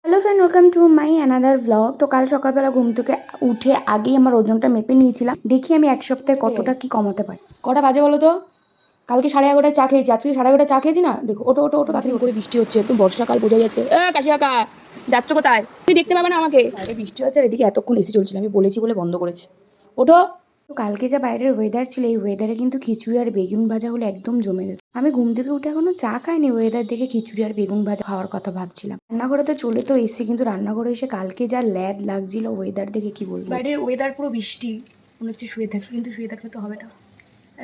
Hello friend, welcome to my another vlog. তো কাল সকালবেলা ঘুম থেকে উঠে আগেই আমার ওজনটা মেপে নিয়েছিলাম। দেখি আমি এক সপ্তাহে কতটা কি কমাতে পারি। কটা বাজে বলো তো? কালকে 11:30 চা খেয়েছি, আজকে 11:30 চা খেয়েছি না। দেখো ওটো ওটো ওটো তাড়াতাড়ি করে বৃষ্টি হচ্ছে, একটু বর্ষাকাল বোঝা যাচ্ছে। কাশি কাকা যাচ্ছ কোথায়? তুই দেখতে পাবে না আমাকে। বৃষ্টি হচ্ছে আর এদিকে এতক্ষণ এসি চলছিল, আমি বলেছি বলে বন্ধ করেছি। ওঠো। তো কালকে যা বাইরের ওয়েদার ছিল, এই ওয়েদারে কিন্তু খিচুড়ি আর বেগুন ভাজা হলে একদম জমে যেত। আমি ঘুম থেকে উঠে এখনো চা খাইনি, ওয়েদার দেখে খিচুড়ি আর বেগুন ভাজা খাওয়ার কথা ভাবছিলাম। রান্নাঘরে তো চলে তো এসি, কিন্তু রান্নাঘরে এসে কালকে যা ল্যাদ লাগছিল ওয়েদার দেখে কি বলবো। বাইরের ওয়েদার পুরো বৃষ্টি, মনে হচ্ছে শুয়ে থাকি, কিন্তু শুয়ে থাকলে তো হবে না,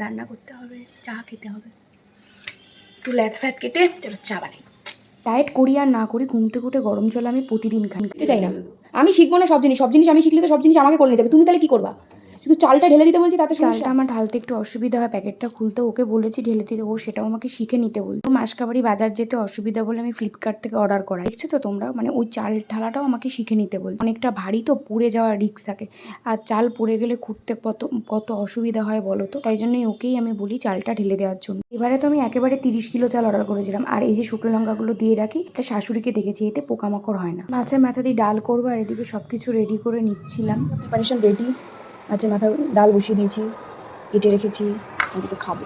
রান্না করতে হবে, চা খেতে হবে। একটু ল্যাদ ফ্যাদ কেটে চলো চা বানাই। ডায়েট করি আর না করি, ঘুম থেকে উঠে গরম জল আমি প্রতিদিন খেতে চাই না। আমি শিখবো না সব জিনিস আমি শিখলে তো সব জিনিস আমাকে করে নিতে হবে। তুমি তাহলে কি করবা? শুধু চালটা ঢেলে দিতে বলছি, তাতে চালটা আমার ঢালতে একটু অসুবিধা হয়, প্যাকেটটা খুলতে ওকে বলেছি ঢেলে দিতে, ও সেটাও আমাকে শিখে নিতে বলতো। মাসকাবাড়ি বাজার যেতে অসুবিধা বলে আমি ফ্লিপকার্ট থেকে অর্ডার করা। দেখছো তো তোমরা, মানে ওই চাল ঢালাটাও আমাকে শিখে নিতে বলছে। অনেকটা ভারী তো, পুড়ে যাওয়ার রিস্ক থাকে, আর চাল পুড়ে গেলে খুঁড়তে কত কত অসুবিধা হয় বলো তো। তাই জন্যই ওকেই আমি বলি চালটা ঢেলে দেওয়ার জন্য। এবারে তো আমি একেবারে 30 কিলো চাল অর্ডার করেছিলাম, আর এই যে শুকনো লঙ্কাগুলো দিয়ে রাখি, এটা শাশুড়িকে দেখেছি, এতে পোকামাকড় হয় না। মাছের মাথা দিয়ে ডাল করবো, আর এদিকে সবকিছু রেডি করে নিচ্ছিলাম। প্রিপারেশন রেডি, মাছের মাথা ডাল বসিয়ে দিয়েছি, কেটে রেখেছি, এদিকে খাবো।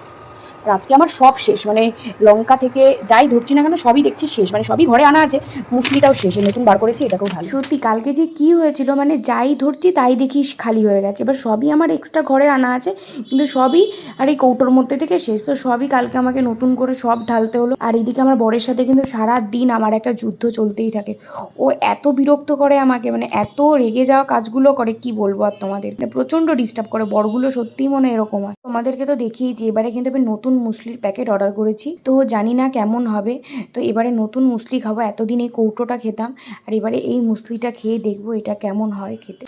আর আজকে আমার সব শেষ, মানে লঙ্কা থেকে যাই ধরছি না কেন সবই দেখছি শেষ, মানে সবই ঘরে আনা আছে। মুসলিটাও শেষ, নতুন বার করেছি, এটাকেও ভালো। সত্যি কালকে যে কি হয়েছিল, মানে যাই ধরছি তাই দেখি খালি হয়ে গেছে। এবার সবই আমার এক্সট্রা ঘরে আনা আছে, কিন্তু সবই আর এই কৌটোর মধ্যে থেকে শেষ। তো সবই কালকে আমাকে নতুন করে সব ঢালতে হলো। আর এদিকে আমার বরের সাথে কিন্তু সারা দিন আমার একটা যুদ্ধ চলতেই থাকে। ও এত বিরক্ত করে আমাকে, মানে এত রেগে যাওয়া কাজগুলো করে, কি বলবো আর তোমাদের, মানে প্রচণ্ড ডিস্টার্ব করে। বরগুলো সত্যিই মনে এরকম হয়। তোমাদেরকে তো দেখিয়েছি, এবারে কিন্তু আমি নতুন মুসলির প্যাকেট অর্ডার করেছি, তো জানি না কেমন হবে। তো এবারে নতুন মুসলি খাবো, এতদিন এই কৌটোটা খেতাম, আর এবারে এই মুসলিটা খেয়ে দেখবো এটা কেমন হয় খেতে।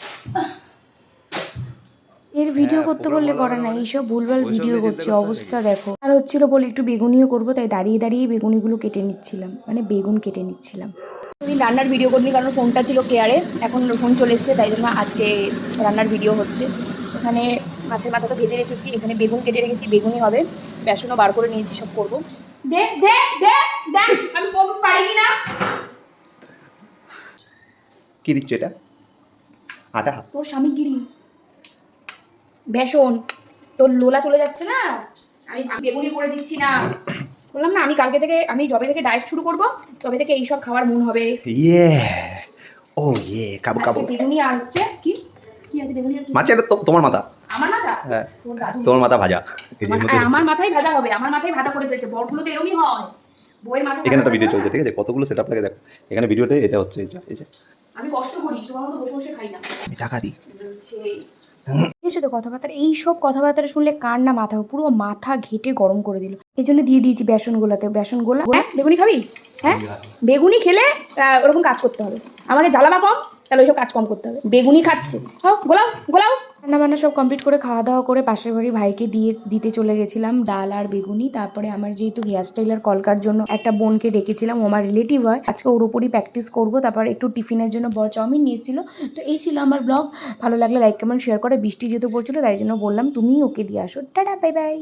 এর ভিডিও করতে বললে করা না, এইসব ভুলভাল ভিডিও করছি, অবস্থা দেখো। আর হচ্ছিল বলে একটু বেগুনিও করবো, তাই দাঁড়িয়ে দাঁড়িয়ে বেগুনিগুলো কেটে নিচ্ছিলাম, মানে বেগুন কেটে নিচ্ছিলাম। দিন রান্নার ভিডিও করিনি, কারণ ফোনটা ছিল কেয়ারে, এখন ফোন চলে এসছে, তাই জন্য আজকে রান্নার ভিডিও হচ্ছে। এখানে মাছের মাথা তো ভেজে রেখেছি, এখানে বেগুন কেটে রেখেছি, বেগুনই হবে, বেসনও বার করে নিয়েছি, সব করবো। দেখ দেখ দেখ দেখ আমি পারি কি না। কি দিচ্ছ এটা? আটা? তোর স্বামীগিরি বেসন, তোর লোলা চলে যাচ্ছে না, আমি বেগুনি করে দিচ্ছি না। বললাম না, আমি কালকে থেকে, আমি যবে থেকে ডায়েট শুরু করব তবে থেকে এইসব খাওয়ার মন হবে। ইয়ে, ও ইয়ে, খাবো খাবো। বেগুনি আর হচ্ছে কি কি আছে, বেগুনি আর কি? মাছ, এটা তোমার মাথা। আমার মাথা? হ্যাঁ, তোর দাদু। তোমার মাথা ভাজা। আমার মাথায় ভাজা হবে, আমার মাথায় ভাজা করে ফেলেছে। বড়গুলো তো এরকমই হয়, বইয়ের মাথা। এখানে একটা ভিডিও চলছে, ঠিক আছে, কতগুলো সেটআপ লাগে দেখো। এখানে ভিডিওতে এটা হচ্ছে, এই যে আমি কষ্ট করি, তোমার মতো বসে বসে খাই না। আমি টাকা দিই। এসে তো কথাবার্তা, এইসব কথাবার্তা শুনলে কার না মাথা, পুরো মাথা ঘেটে গরম করে দিল। এই জন্য দিয়ে দিয়েছি বেসন গোলাতে, বেসন গোলা। বেগুনি খাবি? হ্যাঁ, বেগুনি খেলে ওরকম কাজ করতে হবে, আমাকে জ্বালাবা কম, তাহলে ওইসব কাজ কম করতে হবে। বেগুনি খাচ্ছে, হ্যাঁ গোলাও গোলাও। রান্নাবান্না সব কমপ্লিট করে খাওয়া দাওয়া করে পাশের বাড়ি ভাইকে দিতে চলে গেছিলাম ডাল আর বেগুনি। তারপরে আমার যেহেতু হেয়ার স্টাইলার কলকার জন্য একটা বোনকে ডেকেছিলাম, ও আমার রিলেটিভ হয়, আজকে ওর উপরই প্র্যাকটিস করবো। তারপর একটু টিফিনের জন্য বড় চাউমিন নিয়েছিল। তো এই ছিল আমার ব্লগ, ভালো লাগলে লাইক কমেন্ট শেয়ার করে। বৃষ্টি যেহেতু পড়ছিল তাই জন্য বললাম তুমি ওকে দিয়ে আসো। Tata, bye bye.